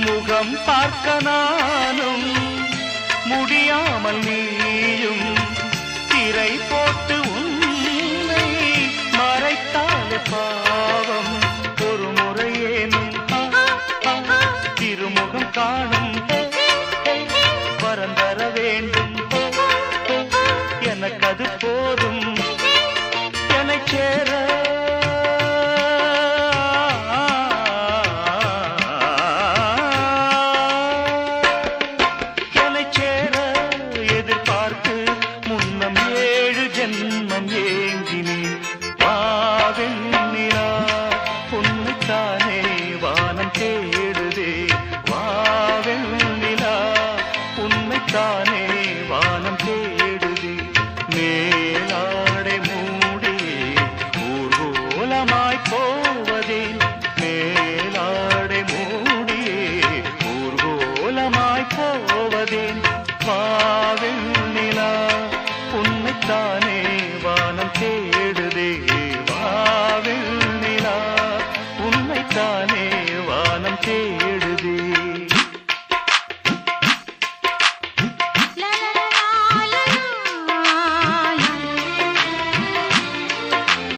முகம் பார்க்க நானும் முடியாமல் நீயும் திரை போட்டு உன்னை மறைத்தாலே பாவம். ஒரு முறையேனும் திருமுகம் காணும் வரந்தர வேண்டும். எனக்கு அது போதும் என்னை சேர. என்னை சேர எதிர்பார்த்து முன்னம் 7 ஜென்மம் ஏங்கினேன். வாவெண்ணிலா உன்னைத்தானே வானம் தேடுதே. வாவெண்ணிலா உன்னைத்தானே வானம் தேடுதே. மேலாடை மூடி ஊர்வலமாய் போவதே. மேலாடை மூடி ஊர்வலமாய் போவதே. வாவெண்ணிலா உன்னைத்தானே வானம் தேடுதே. வாவெண்ணிலா உன்னைத்தானே வானம் தேடுதே.